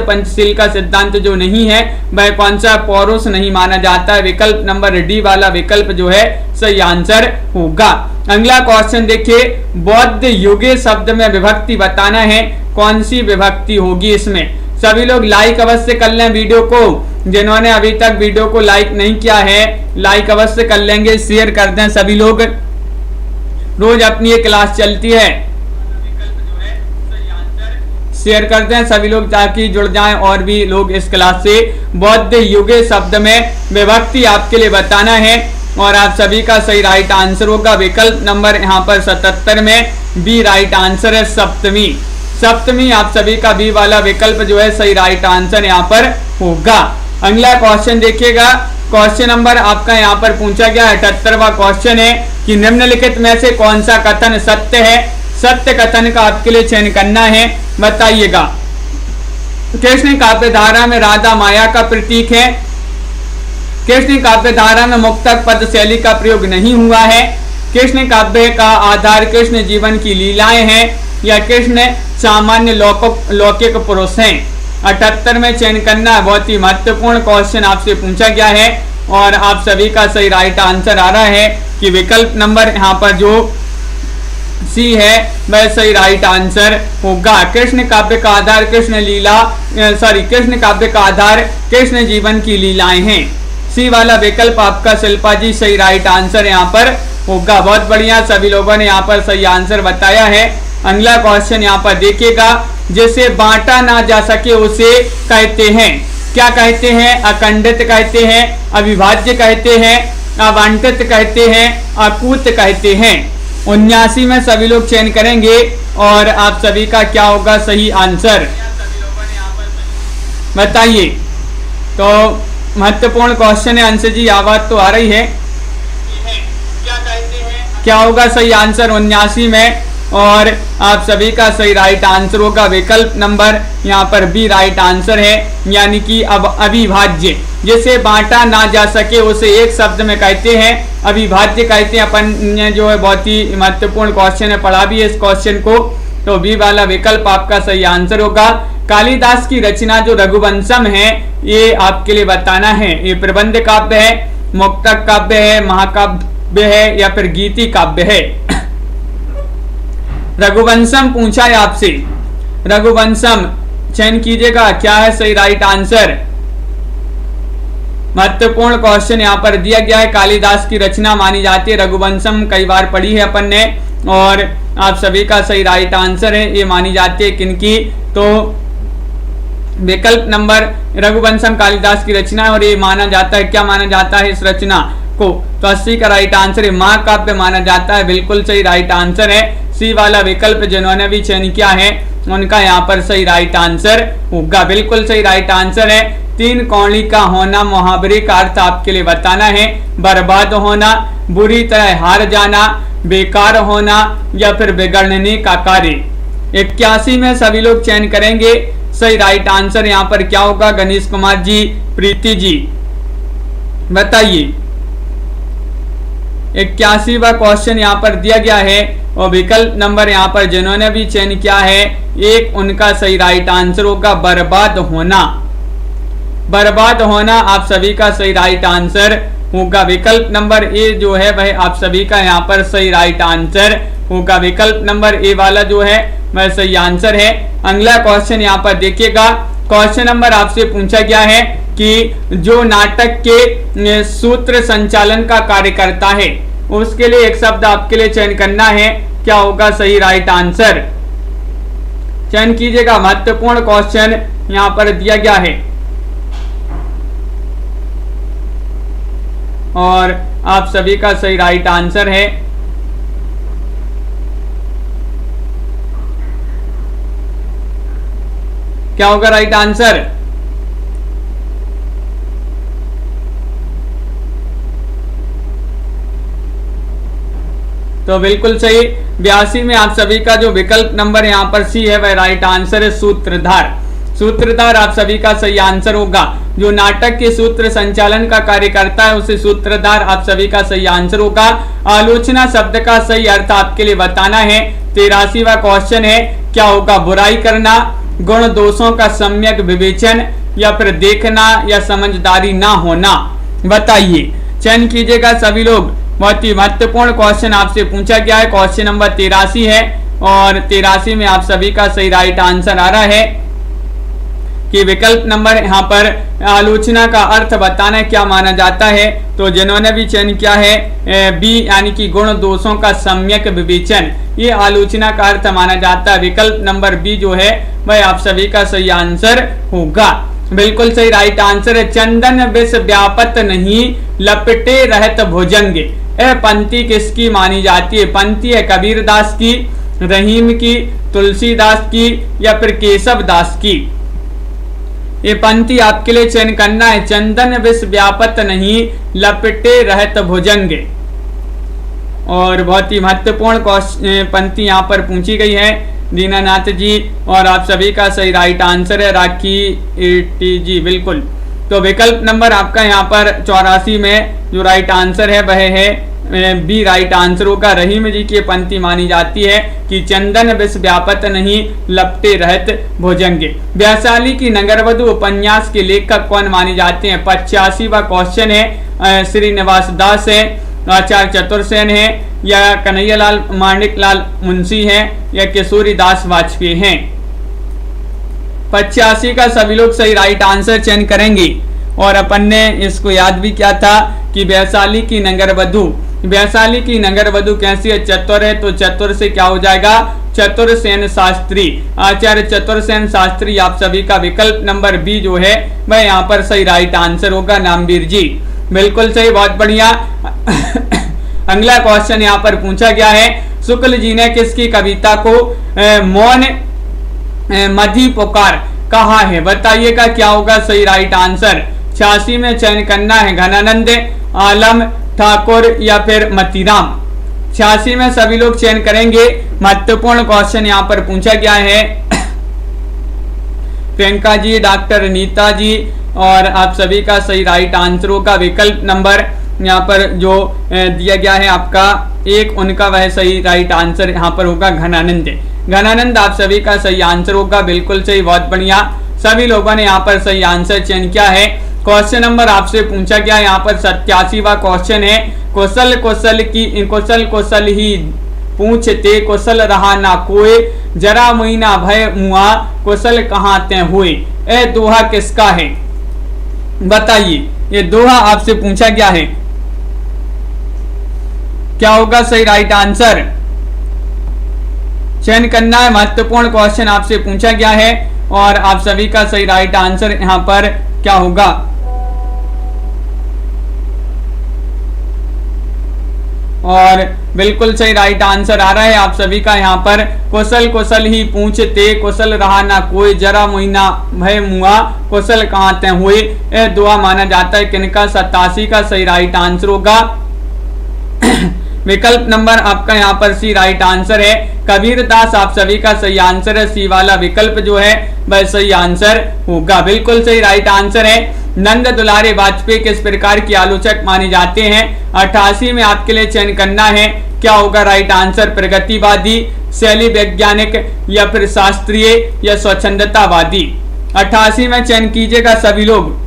पंचशील का सिद्धांत जो नहीं है वह कौन सा, पौरुष नहीं माना जाता है। विकल्प नंबर डी वाला विकल्प जो है सही आंसर होगा। अगला क्वेश्चन देखिए, बौद्ध युगे शब्द में विभक्ति बताना है, कौन सी विभक्ति होगी इसमें। सभी लोग लाइक अवश्य कर लें वीडियो को, जिन्होंने अभी तक वीडियो को लाइक नहीं किया है लाइक अवश्य कर लेंगे, शेयर कर दें सभी लोग, रोज अपनी ये क्लास चलती है, शेयर कर दें सभी लोग ताकि जुड़ जाएं और भी लोग इस क्लास से। बौद्ध युगे शब्द में विभक्ति आपके लिए बताना है और आप सभी का सही राइट आंसर होगा विकल्प नंबर यहाँ पर 77 में बी राइट आंसर है, सप्तमी। सप्तमी आप सभी का बी वाला विकल्प जो है सही राइट आंसर यहाँ पर होगा। अगला क्वेश्चन देखिएगा, क्वेश्चन नंबर आपका यहाँ पर पूछा गया 78वां क्वेश्चन है कि निम्नलिखित में से कौन सा कथन सत्य है। सत्य कथन का आपके लिए चयन करना है, बताइएगा। कृष्ण काव्य धारा में राधा माया का प्रतीक है, कृष्ण काव्य धारा में मुक्तक पद शैली का प्रयोग नहीं हुआ है, कृष्ण काव्य का आधार कृष्ण जीवन की लीलाएं हैं या कृष्ण सामान्य लौकिक पुरुष हैं। 78 में चयन करना बहुत ही महत्वपूर्ण क्वेश्चन आपसे पूछा गया है और आप सभी का सही राइट आंसर आ रहा है कि विकल्प नंबर यहाँ पर जो सी है वह सही राइट आंसर होगा। कृष्ण काव्य का आधार कृष्ण काव्य का आधार कृष्ण जीवन की लीलाएं हैं। सी वाला विकल्प आपका शिल्पा जी सही राइट आंसर यहाँ पर होगा। बहुत बढ़िया, सभी लोगों ने यहाँ पर सही आंसर बताया है। अगला क्वेश्चन यहाँ पर देखिएगा, जिसे बांटा ना जा सके उसे कहते हैं, क्या कहते हैं? अखंडित कहते हैं, अविभाज्य कहते हैं, आवंटित कहते हैं, अकूत कहते हैं। 79 में सभी लोग चयन करेंगे और आप सभी का क्या होगा सही आंसर, बताइए। तो महत्वपूर्ण क्वेश्चन है, अंश जी आवाज तो आ रही है, क्या होगा सही आंसर 79 में, और आप सभी का सही राइट आंसर होगा विकल्प नंबर यहाँ पर बी राइट आंसर है, यानी कि अब अविभाज्य। जिसे बांटा ना जा सके उसे एक शब्द में कहते हैं अविभाज्य कहते हैं। अपन ने जो है बहुत ही महत्वपूर्ण क्वेश्चन है, पढ़ा भी है इस क्वेश्चन को, तो बी वाला विकल्प आपका सही आंसर होगा। कालिदास की रचना जो रघुवंशम है ये आपके लिए बताना है, ये प्रबंध काव्य है, मुक्तक काव्य है, महाकाव्य है या फिर गीति काव्य है। रघुवंशम पूछा है आपसे, रघुवंशम चयन कीजिएगा क्या है सही राइट आंसर। महत्वपूर्ण क्वेश्चन यहाँ पर दिया गया है, कालिदास की रचना मानी जाती है रघुवंशम, कई बार पढ़ी है अपन ने, और आप सभी का सही राइट आंसर है ये मानी जाती है किनकी, तो विकल्प नंबर रघुवंशम कालिदास की रचना, और ये माना जाता है, क्या माना जाता है इस रचना को, तो 80 का राइट आंसर है महाकाव्य माना जाता है, बिल्कुल सही राइट आंसर है। सी वाला विकल्प जिन्होंने भी चयन किया है उनका यहाँ पर सही राइट आंसर होगा, बिल्कुल सही राइट आंसर है। 3 कौड़ी का होना मुहावरे का अर्थ आपके लिए बताना है, बर्बाद होना, बुरी तरह हार जाना, बेकार होना या फिर बिगड़ने का कार्य। 81 में सभी लोग चयन करेंगे, सही राइट आंसर यहाँ पर क्या होगा गणेश कुमार जी, प्रीति जी बताइए। 81वां क्वेश्चन यहाँ पर दिया गया है और विकल्प नंबर यहाँ पर जिन्होंने भी चयन किया है एक, उनका सही राइट आंसर होगा बर्बाद होना। बर्बाद होना आप सभी का सही राइट आंसर होगा, विकल्प नंबर ए जो है वह आप सभी का यहाँ पर सही राइट आंसर होगा, विकल्प नंबर ए वाला जो है वह सही आंसर है। अगला क्वेश्चन यहाँ पर देखिएगा, क्वेश्चन नंबर आपसे पूछा गया है कि जो नाटक के सूत्र संचालन का कार्य करता है उसके लिए एक शब्द आपके लिए चयन करना है, क्या होगा सही राइट आंसर, चयन कीजिएगा। महत्वपूर्ण क्वेश्चन यहाँ पर दिया गया है और आप सभी का सही राइट आंसर है। क्या होगा राइट आंसर, तो बिल्कुल सही। 82 में आप सभी का जो विकल्प नंबर यहाँ पर सी है वह राइट आंसर है, सूत्रधार। सूत्रधार आप सभी का सही आंसर होगा। जो नाटक के सूत्र संचालन का कार्य करता है उसे सूत्रधार आप सभी का सही आंसर होगा। आलोचना शब्द का सही अर्थ आपके लिए बताना है। 83वां क्वेश्चन है, क्या होगा? बुराई करना, गुण दोषों का सम्यक विवेचन, या फिर देखना या समझदारी ना होना। बताइए, चयन कीजिएगा सभी लोग। बहुत ही महत्वपूर्ण क्वेश्चन आपसे पूछा गया है। क्वेश्चन नंबर 83 है और 83 में आप सभी का सही राइट आंसर आ रहा है कि विकल्प नंबर यहाँ पर आलोचना का अर्थ बताना क्या माना जाता है। तो जिन्होंने भी चयन किया है बी यानी कि गुण दोषों का सम्यक विवेचन, ये आलोचना का अर्थ माना जाता है। विकल्प नंबर बी जो है वह आप सभी का सही आंसर होगा। बिल्कुल सही राइट आंसर है। चंदन विष व्यापत नहीं, लपटे रहत भुजंग। यह पंक्ति किसकी मानी जाती है? पंक्ति है कबीरदास की, रहीम की, तुलसीदास की या फिर केशव दास की। ये पंक्ति आपके लिए चयन करना है। चंदन विष व्यापत नहीं, लपटे रहत भुजंग। और बहुत ही महत्वपूर्ण पंक्ति यहाँ पर पूछी गई है दीनानाथ जी, और आप सभी का सही राइट आंसर है राखी टी जी। बिल्कुल, तो विकल्प नंबर आपका यहाँ पर 84 में जो राइट आंसर है वह है बी राइट आंसर होगा। रहीम जी की पंक्ति मानी जाती है कि चंदन विष व्यापत नहीं, लपटे रहत भुजंग। वैशाली की नगरवधु उपन्यास के लेखक कौन माने जाते हैं? 85वां क्वेश्चन है। श्रीनिवास दास है, आचार्य चतुर्सेन है, या कन्हैयालाल माणिक लाल मुंशी है, या किशोरी दास वाजपेयी हैं। 85 का सभी लोग सही राइट आंसर चयन करेंगे। और अपन ने इसको याद भी किया था कि वैशाली की नगरवधु, वैशाली की नगरवधु कैसी है? चतुर है, तो चतुर से क्या हो जाएगा? चतुर्सेन शास्त्री। आचार्य चतुर्सेन शास्त्री आप सभी का विकल्प नंबर बी जो है वह यहाँ पर सही राइट आंसर होगा, नामवीर जी। बिल्कुल सही, बहुत बढ़िया। अगला क्वेश्चन यहाँ पर पूछा गया है, शुक्ल जी ने किसकी कविता को मौन मधी पुकार कहा है? बताइएगा क्या होगा सही राइट आंसर। 86 में चयन करना है घनानंद, आलम, ठाकुर या फिर मतीराम। 86 में सभी लोग चयन करेंगे। महत्वपूर्ण क्वेश्चन यहाँ पर पूछा गया है। प्रियंका जी, डॉक्टर नीता जी, और आप सभी का सही राइट आंसर होगा विकल्प नंबर यहाँ पर जो दिया गया है आपका एक, उनका वह सही राइट आंसर यहाँ पर होगा घनानंद। घनानंद आप सभी का सही आंसर होगा। बिल्कुल सही, बहुत बढ़िया। सभी लोगों ने यहाँ पर सही आंसर चयन किया है। क्वेश्चन नंबर आपसे पूछा गया यहाँ पर 87वां क्वेश्चन है, कुशल कुशल ही पूछते कुशल रहा ना कोई, जरा महीना भय मुआ कुशल कहाँ ते हुए। ए दोहा किसका है? बताइए, ये दोहा आपसे पूछा गया है, क्या होगा सही राइट आंसर? चयन करना है। महत्वपूर्ण क्वेश्चन आपसे पूछा गया है और आप सभी का सही राइट आंसर यहाँ पर क्या होगा? और बिल्कुल सही राइट आंसर आ रहा है आप सभी का यहाँ पर, कुशल ही पूछते कुशल रहा ना कोई, जरा महीना भय मुआ कुशल कहाँ ते हुए। यह दुआ माना जाता है किनका? 87 का सही राइट आंसर होगा विकल्प नंबर आपका यहाँ पर सी राइट आंसर है। कबीरदास आप सभी का सही आंसर है। सी वाला विकल्प जो है वह सही आंसर होगा। बिल्कुल सही राइट आंसर है। नंद दुलारे वाजपेयी किस प्रकार की आलोचक माने जाते हैं? 88 में आपके लिए चयन करना है, क्या होगा राइट आंसर? प्रगतिवादी, शैली वैज्ञानिक या फिर शास्त्रीय या स्वच्छंदतावादी। 88 में चयन कीजिएगा सभी लोग।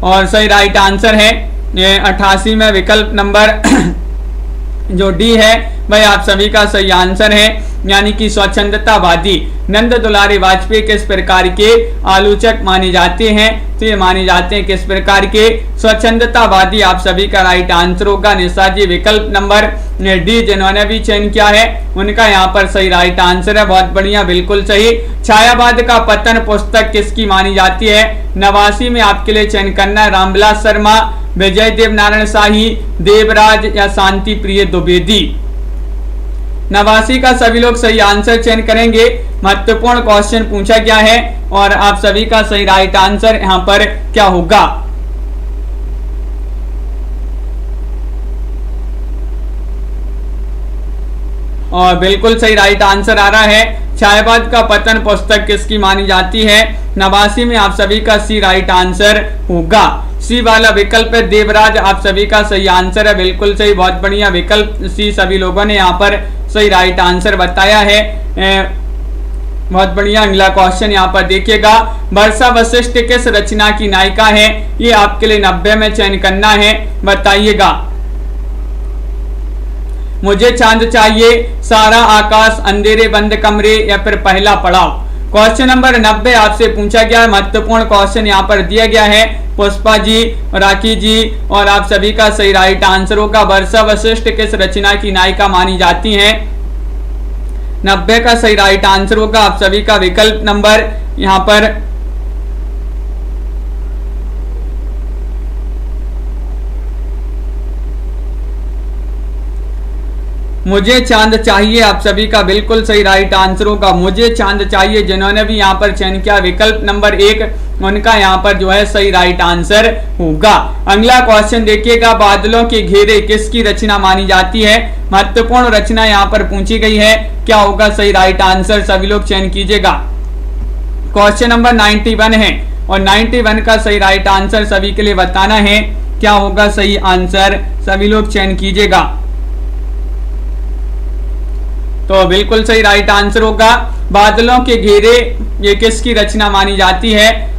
और सही राइट आंसर है 88 में विकल्प नंबर जो डी है वह आप सभी का सही आंसर है, यानी कि स्वच्छंदतावादी। नंद दुलारे वाजपेयी किस प्रकार के आलोचक माने जाते हैं? तो ये माने जाते हैं किस प्रकार के? स्वच्छंदतावादी आप सभी का राइट आंसर होगा। निशा जी विकल्प नंबर डी जिन्होंने भी चयन किया है उनका यहाँ पर सही राइट आंसर है। बहुत बढ़िया, बिल्कुल सही। छायावाद का पतन पुस्तक किसकी मानी जाती है? 89 में आपके लिए चयन करना है, रामविलास शर्मा, विजय देव नारायण शाही, देवराज या शांति प्रिय द्विवेदी। 89 का सभी लोग सही आंसर चयन करेंगे। महत्वपूर्ण क्वेश्चन पूछा गया है और आप सभी का सही राइट आंसर यहाँ पर क्या होगा? और बिल्कुल सही राइट आंसर आ रहा है। छायावाद का पतन पुस्तक किसकी मानी जाती है? नवासी में आप सभी का सी राइट आंसर होगा। सी वाला विकल्प है देवराज, आप सभी का सही आंसर है। बिल्कुल सही, बहुत बढ़िया विकल्प सी सभी लोगों ने यहाँ पर सही राइट आंसर बताया है। बहुत बढ़िया। अगला क्वेश्चन यहाँ पर देखिएगा, वर्षा वशिष्ठ किस रचना की नायिका है? ये आपके लिए 90 में चयन करना है, बताइएगा। मुझे चांद चाहिए, सारा आकाश, अंधेरे बंद कमरे या फिर पहला पड़ाव। क्वेश्चन नंबर 90 आपसे पूछा गया है। महत्वपूर्ण क्वेश्चन यहाँ पर दिया गया है। पुष्पा जी, राखी जी और आप सभी का सही राइट आंसर होगा। वर्षा वशिष्ठ किस रचना की नायिका मानी जाती हैं? 90 का सही राइट आंसर होगा आप सभी का विकल्प नंबर यहाँ पर मुझे चांद चाहिए, आप सभी का बिल्कुल सही राइट आंसर होगा मुझे चांद चाहिए। जिन्होंने भी यहाँ पर चयन किया विकल्प नंबर 1, उनका यहाँ पर जो है सही राइट आंसर होगा। अगला क्वेश्चन देखिएगा, बादलों के घेरे किसकी रचना मानी जाती है? महत्वपूर्ण रचना यहाँ पर पूछी गई है, क्या होगा सही राइट आंसर? सभी लोग चयन कीजिएगा। क्वेश्चन नंबर 91 है और 91 का सही राइट आंसर सभी के लिए बताना है, क्या होगा सही आंसर? सभी लोग चयन कीजिएगा। तो बिल्कुल सही राइट आंसर होगा बादलों के घेरे, ये किसकी रचना मानी जाती है?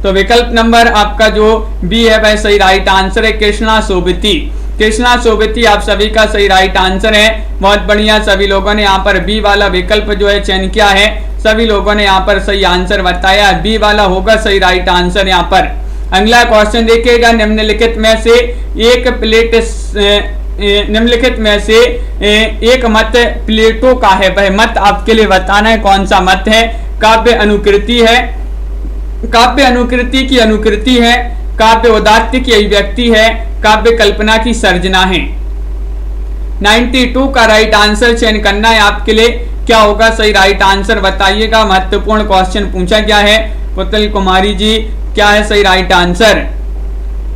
तो विकल्प नंबर आपका जो बी है वह सही राइट आंसर है, कृष्णा सोबती। कृष्णा सोबती आप सभी का सही राइट आंसर है। बहुत बढ़िया, सभी लोगों ने यहाँ पर बी वाला विकल्प जो है चयन किया है। सभी लोगों ने यहाँ पर सही आंसर बताया, बी वाला होगा सही राइट आंसर यहाँ पर। अगला क्वेश्चन देखिएगा, निम्नलिखित में से एक मत प्लेटो का है, वह मत आपके लिए बताना है कौन सा मत है? काव्य अनुकृति है, काव्य अनुकृति की अनुकृति है, काव्य उदात्त की अभिव्यक्ति है, काव्य कल्पना की सर्जना है। 92 का राइट आंसर चयन करना है आपके लिए, क्या होगा सही राइट आंसर? बताइएगा। महत्वपूर्ण क्वेश्चन पूछा गया है। पुतल कुमारी जी, क्या है सही राइट आंसर?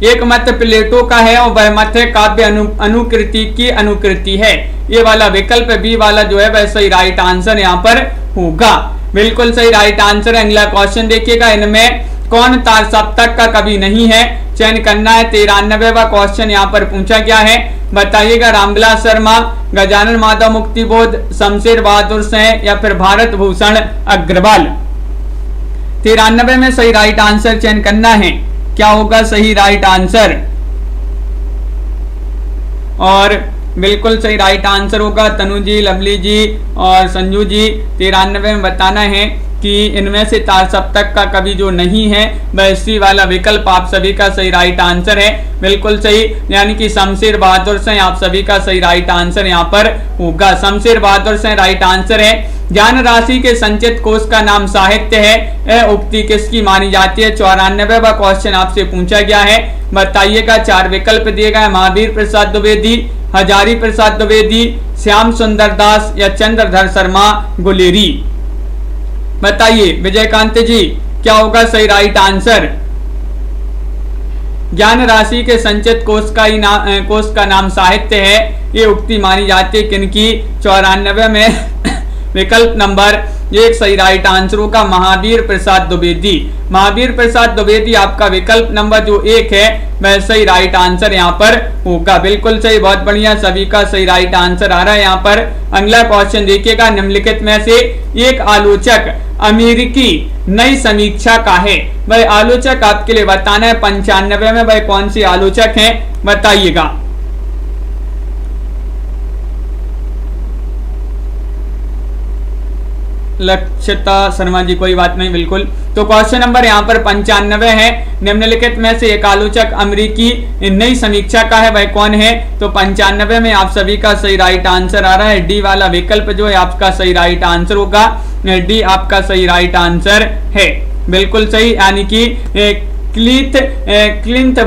एक मत प्लेटो का है और वह मत है काव्य अनुकृति की अनुकृति है। ये वाला विकल्प बी वाला जो है वह सही राइट आंसर यहाँ पर होगा। बिल्कुल सही राइट आंसर है। अगला क्वेश्चन देखिएगा, इनमें कौन तार सप्तक का कवि नहीं है? चयन करना है। 93वां क्वेश्चन यहाँ पर पूछा गया है, बताइएगा। रामविलास शर्मा, गजानन माधव मुक्तिबोध, शमशेर बहादुर सिंह या फिर भारत भूषण अग्रवाल। 93 में सही राइट आंसर चयन करना है, क्या होगा सही राइट आंसर? और बिल्कुल सही राइट आंसर होगा तनु जी, लवली जी और संजू जी। 93 में बताना है कि इनमें से तार सप्तक का कवि जो नहीं है वह इसी वाला विकल्प आप सभी का सही राइट आंसर है। बिल्कुल सही, यानी कि शमशेर बहादुर सिंह आप सभी का सही राइट आंसर यहाँ पर होगा। शमशेर बहादुर सिंह राइट आंसर है। ज्ञान राशि के संचित कोश का नाम साहित्य है, यह उक्ति किसकी मानी जाती है? 94वां क्वेश्चन आपसे पूछा गया है, बताइएगा। 4 विकल्प दिए गए, महावीर प्रसाद द्विवेदी, हजारी प्रसाद द्विवेदी, श्याम सुंदर दास या चंद्रधर शर्मा गुलेरी। बताइए विजयकांत जी, क्या होगा सही राइट आंसर? ज्ञान राशि के संचित कोश का नाम साहित्य है, ये उक्ति मानी जाती है किनकी? 94 में विकल्प नंबर 1 सही राइट आंसर होगा महावीर प्रसाद द्विवेदी। महावीर प्रसाद द्विवेदी आपका विकल्प नंबर जो 1 है वह सही राइट आंसर यहाँ पर होगा। बिल्कुल सही, बहुत बढ़िया, सभी का सही राइट आंसर आ रहा है यहाँ पर। अगला क्वेश्चन देखिएगा, निम्नलिखित में से एक आलोचक अमेरिकी नई समीक्षा का है, वह आलोचक आपके लिए बताना है। 95 में वह कौन सी आलोचक है? बताइएगा। लक्षिता शर्मा जी, कोई बात नहीं, बिल्कुल। तो क्वेश्चन नंबर यहाँ पर 95 है, निम्नलिखित में से एक आलोचक अमेरिकी नई समीक्षा का है, वह कौन है? तो 95 में आप सभी का सही राइट आंसर आ रहा है, डी वाला विकल्प जो है आपका सही राइट आंसर होगा। डी आपका सही राइट आंसर है, बिल्कुल सही, यानी कि क्लिंट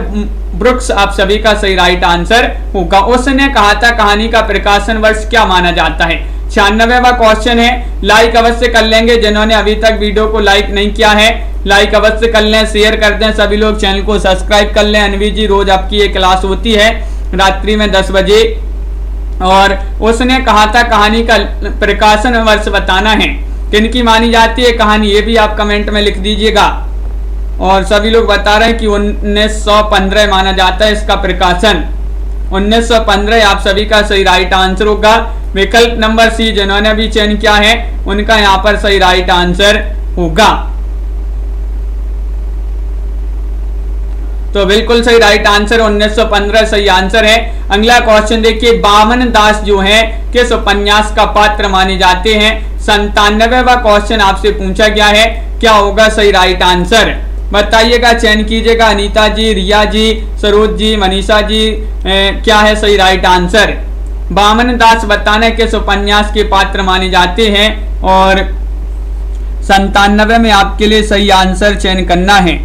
ब्रुक्स आप सभी का सही राइट आंसर होगा। उसने कहा था कहानी का प्रकाशन वर्ष क्या माना जाता है? 96वां क्वेश्चन है, लाइक अवश्य कर लेंगे। जिन्होंने अभी तक वीडियो को लाइक नहीं किया है, लाइक अवश्य कर लें, शेयर कर दें। सभी लोग चैनल को सब्सक्राइब कर लें। अनवी जी, रोज आपकी ये क्लास होती है रात्रि में 10 बजे। और उसने कहा था कहानी का प्रकाशन वर्ष बताना है। किनकी मानी जाती है कहानी, ये भी आप कमेंट में लिख दीजिएगा। और सभी लोग बता रहे हैं कि 1915 माना जाता है इसका प्रकाशन। 1915 आप सभी का सही राइट आंसर होगा। विकल्प नंबर सी जिन्होंने भी चयन किया है उनका यहाँ पर सही राइट आंसर होगा। तो बिल्कुल सही राइट आंसर 1915 सही आंसर है। अगला क्वेश्चन देखिए, बामन दास जो है किस उपन्यास का पात्र माने जाते हैं। 97वां क्वेश्चन आपसे पूछा गया है, क्या होगा सही राइट आंसर बताइएगा, चयन कीजिएगा। अनीता जी, रिया जी, सरोज जी, मनीषा जी, क्या है सही राइट आंसर। बामन दास बताना किस उपन्यास के पात्र माने जाते हैं और 97 में आपके लिए सही आंसर चयन करना है।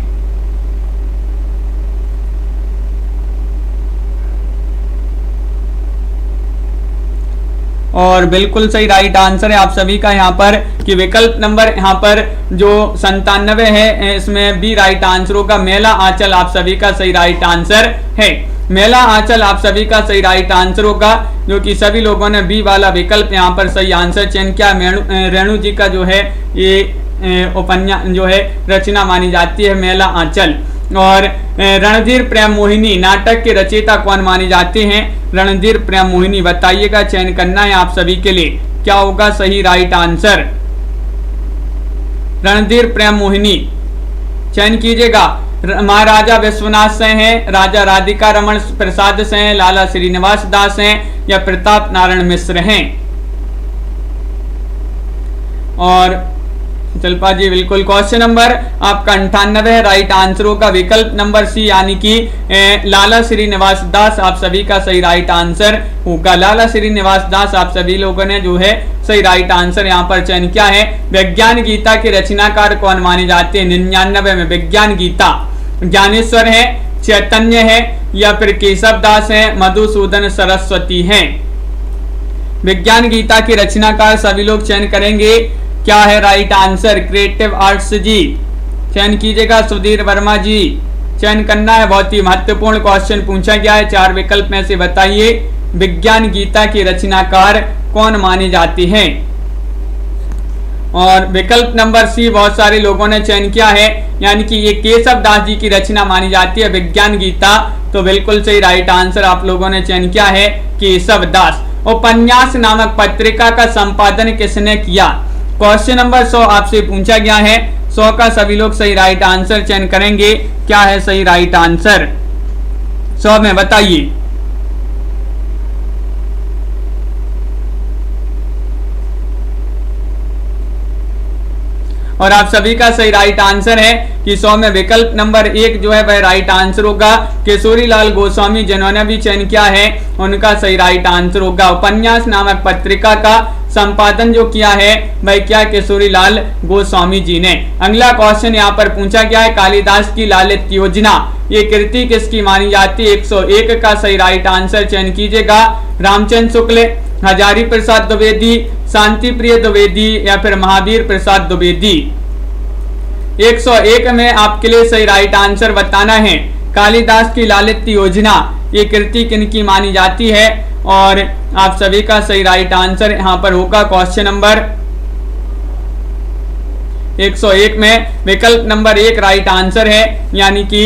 और बिल्कुल सही राइट आंसर है आप सभी का यहाँ पर कि विकल्प नंबर यहाँ पर जो 97 है इसमें बी राइट आंसर होगा। मेला आंचल आप सभी का सही राइट आंसर है। मेला आंचल आप सभी का सही राइट आंसर होगा, जो कि सभी लोगों ने बी वाला विकल्प यहाँ पर सही आंसर चयन किया। रेणु जी का जो है ये उपन्यास जो है रचना मानी जाती है मेला आंचल। और रणधीर प्रेम मोहिनी नाटक के रचयिता कौन माने जाते हैं। रणधीर प्रेम मोहिनी बताइएगा, चयन करना है आप सभी के लिए, क्या होगा सही राइट आंसर। रणधीर प्रेम मोहिनी चयन कीजिएगा। महाराजा विश्वनाथ से हैं, राजा राधिका रमन प्रसाद से हैं, लाला श्रीनिवास दास हैं या प्रताप नारायण मिश्र हैं। और शिल्पा जी बिल्कुल क्वेश्चन नंबर आपका 98 राइट आंसर होगा विकल्प नंबर सी यानी कि लाला श्रीनिवास दास आप सभी का सही राइट आंसर होगा। लाला श्रीनिवास दास आप सभी लोगों ने जो है सही राइट आंसर यहाँ पर चयन किया है। विज्ञान गीता के रचनाकार कौन माने जाते हैं। 99 में विज्ञान गीता ज्ञानेश्वर है, चैतन्य है या फिर केशव दास है, मधुसूदन सरस्वती हैं। विज्ञान गीता के रचनाकार सभी लोग चयन करेंगे, क्या है राइट आंसर। क्रिएटिव आर्ट्स जी चयन कीजिएगा। सुधीर वर्मा जी चयन करना है, बहुत ही महत्वपूर्ण क्वेश्चन पूछा गया है। 4 विकल्प में से बताइए विज्ञान गीता के रचनाकार कौन माने जाते हैं। और विकल्प नंबर सी बहुत सारे लोगों ने चयन किया है, यानी कि ये केशव दास जी की रचना मानी जाती है विज्ञान गीता। तो बिल्कुल सही राइट आंसर आप लोगों ने चयन किया है केशव दास। उपन्यास नामक पत्रिका का संपादन किसने किया। क्वेश्चन नंबर 100 आपसे पूछा गया है। 100 का सभी लोग सही राइट आंसर चयन करेंगे, क्या है सही राइट आंसर 100 में बताइए। और आप सभी का सही राइट आंसर है कि 100 में विकल्प नंबर 1 जो है वह राइट आंसर होगा। किशोरी लाल गोस्वामी जिन्होंने भी चयन किया है उनका सही राइट आंसर होगा। उपन्यास नामक पत्रिका का संपादन जो किया है वह क्या किशोरी लाल गोस्वामी जी ने। अगला क्वेश्चन यहाँ पर पूछा गया है, कालिदास की लालित योजना ये कृति किसकी मानी जाती है। 101 का सही राइट आंसर चयन कीजिएगा। रामचंद्र शुक्ल, हजारी प्रसाद द्विवेदी, शांति प्रिय द्विवेदी या फिर महावीर प्रसाद द्विवेदी। 101 में आपके लिए सही राइट आंसर बताना है। कालिदास की लालित योजना ये कृति किनकी मानी जाती है। और आप सभी का सही राइट आंसर यहाँ पर होगा क्वेश्चन नंबर 101 में विकल्प नंबर 1 राइट आंसर है, यानी कि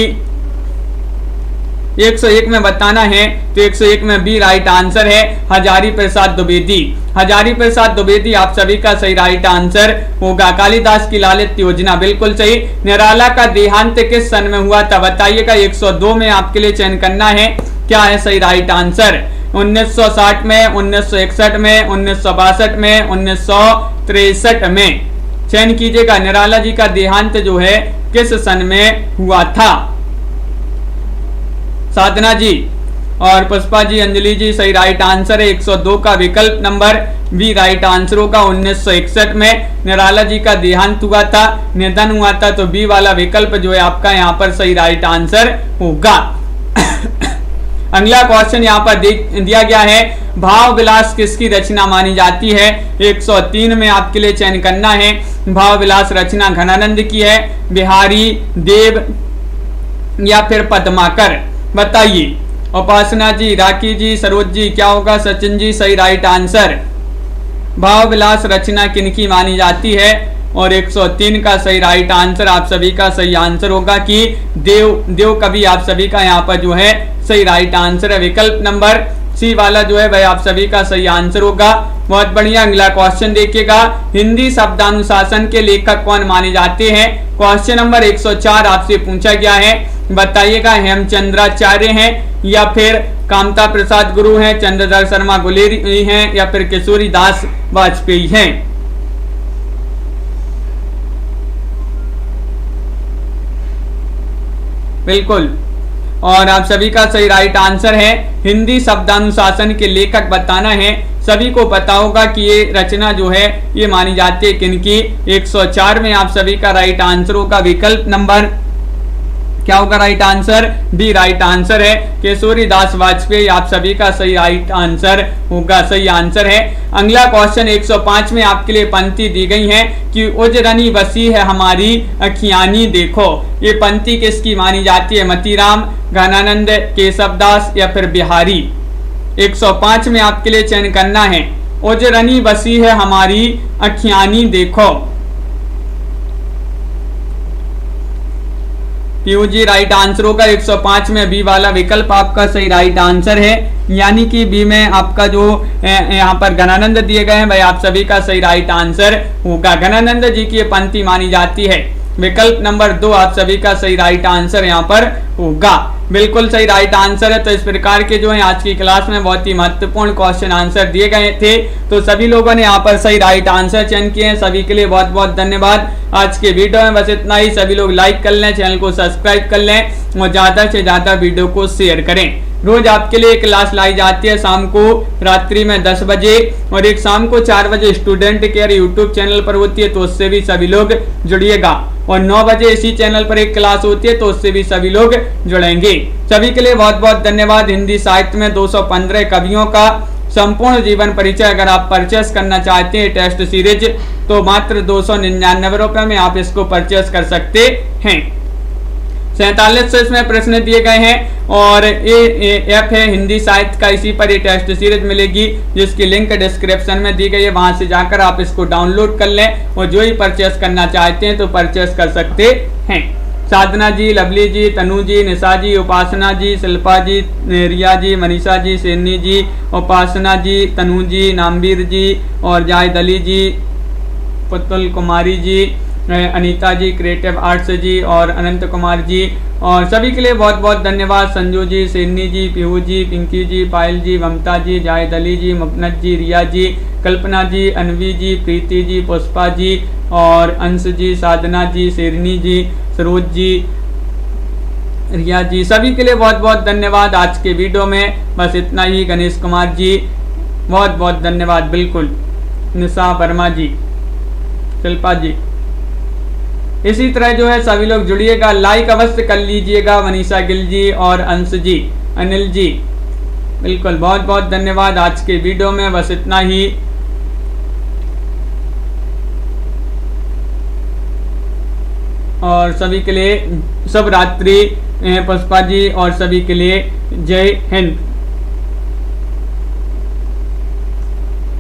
101 में बताना है तो 101 में बी राइट आंसर है हजारी प्रसाद द्विवेदी। हजारी प्रसाद द्विवेदी आप सभी का सही राइट आंसर होगा। कालिदास की लालित योजना बिल्कुल सही। निराला का देहांत किस सन में हुआ था बताइएगा। 102 में आपके लिए चयन करना है, क्या है सही राइट आंसर। 1960 में, 1961 में, 1962 में, 1963 में चयन कीजिएगा। निराला जी का देहांत जो है किस सन में हुआ था। साधना जी और पुष्पा जी, अंजलि जी सही राइट आंसर है। 102 का विकल्प नंबर बी राइट आंसर होगा। 1961 में निराला जी का देहांत हुआ था, निधन हुआ था, तो बी वाला विकल्प जो है आपका यहाँ पर सही राइट आंसर होगा। अगला क्वेश्चन यहाँ पर दिया गया है, भाव विलास किसकी रचना मानी जाती है। 103 में आपके लिए चयन करना है। भाव विलास रचना घनानंद की है, बिहारी, देव या फिर पद्माकर बताइए। उपासना जी, राखी जी, सरोज जी, क्या होगा सचिन जी सही राइट आंसर। भाव विलास रचना किनकी मानी जाती है, और 103 का सही राइट आंसर आप सभी का सही आंसर होगा कि देव कवि आप सभी का यहाँ पर जो है सही राइट आंसर है। विकल्प नंबर सी वाला जो है भाई आप सभी का सही आंसर होगा। बहुत बढ़िया। अगला क्वेश्चन देखिएगा, हिंदी शब्दानुशासन के लेखक कौन माने जाते हैं। क्वेश्चन नंबर 104 आपसे पूछा गया है, बताइएगा हेमचंद्राचार्य हैं या फिर कामता प्रसाद गुरु हैं, चंद्रधर शर्मा गुलेरी हैं या फिर किशोरी दास वाजपेयी हैं। बिल्कुल, और आप सभी का सही राइट आंसर है हिंदी शब्दानुशासन के लेखक बताना है। सभी को पता होगा कि ये रचना जो है ये मानी जाती है किनकी। 104 में आप सभी का राइट आंसर होगा विकल्प नंबर क्या होगा right answer, B right answer है। किशोरी दास वाजपेयी आप सभी का सही राइट आंसर होगा, सही आंसर है। अगला क्वेश्चन 105 में आपके लिए पंक्ति दी गई है कि उजरनी बसी है हमारी अखियानी देखो। ये पंक्ति किसकी मानी जाती है, मतीराम, घनानंद, केशवदास या फिर बिहारी। 105 में आपके लिए चयन करना है, उजरनी बसी है हमारी अखियानी देखो। पीयू जी राइट आंसर होगा 105 में बी वाला विकल्प आपका सही राइट आंसर है, यानी कि बी में आपका जो यहाँ पर घनानंद दिए गए हैं भाई आप सभी का सही राइट आंसर होगा। घनानंद जी की ये पंक्ति मानी जाती है। विकल्प नंबर 2 आप सभी का सही राइट आंसर यहाँ पर होगा। बिल्कुल सही राइट आंसर है। तो इस प्रकार के जो है आज की क्लास में बहुत ही महत्वपूर्ण क्वेश्चन आंसर दिए गए थे, तो सभी लोगों ने यहाँ पर सही राइट आंसर चयन किए हैं। सभी के लिए बहुत बहुत धन्यवाद। आज के वीडियो में बस इतना ही। सभी लोग लाइक कर लें, चैनल को सब्सक्राइब कर लें और ज्यादा से ज्यादा वीडियो को शेयर करें। रोज आपके लिए क्लास लाई जाती है शाम को रात्रि में 10 बजे, और एक शाम को 4 बजे स्टूडेंट केयर यूट्यूब चैनल पर होती है, तो उससे भी सभी लोग जुड़िएगा। और 9 बजे इसी चैनल पर एक क्लास होती है, तो उससे भी सभी लोग जुड़ेंगे। सभी के लिए बहुत बहुत धन्यवाद। हिंदी साहित्य में 215 कवियों का संपूर्ण जीवन परिचय अगर आप परचेस करना चाहते हैं टेस्ट सीरीज, तो मात्र 299 रुपए में आप इसको परचेस कर सकते हैं। 4700 इसमें प्रश्न दिए गए हैं, और ये ऐप है हिंदी साहित्य का, इसी पर ये टेस्ट सीरीज मिलेगी जिसकी लिंक डिस्क्रिप्शन में दी गई है। वहां से जाकर आप इसको डाउनलोड कर लें और जो ही परचेस करना चाहते हैं तो परचेस कर सकते हैं। साधना जी, लवली जी, तनु जी, निशा जी, उपासना जी, शिल्पा जी, रिया जी, मनीषा जी, सेनी जी, उपासना जी, तनु जी, नामवीर जी और जायद अली जी, पुतुल कुमारी जी, अनीता जी, क्रिएटिव आर्ट्स जी और अनंत कुमार जी, और सभी के लिए बहुत बहुत धन्यवाद। संजू जी, सेनी जी, पीहू जी, पिंकी जी, पायल जी, ममता जी, जायद अली जी, मुकनत जी, रिया जी, कल्पना जी, अनवी जी, प्रीति जी, पुष्पा जी और अंश जी, साधना जी, शेरनी जी, सरोज जी, रिया जी, सभी के लिए बहुत बहुत धन्यवाद। आज के वीडियो में बस इतना ही। गणेश कुमार जी बहुत बहुत धन्यवाद। बिल्कुल, निशा वर्मा जी, शिल्पा जी, इसी तरह जो है सभी लोग जुड़िएगा, लाइक अवश्य कर लीजिएगा। मनीषा गिल जी और अंश जी, अनिल जी, बिल्कुल बहुत बहुत धन्यवाद। आज के वीडियो में बस इतना ही। और सभी के लिए शुभ रात्रि। पुष्पा जी और सभी के लिए जय हिंद।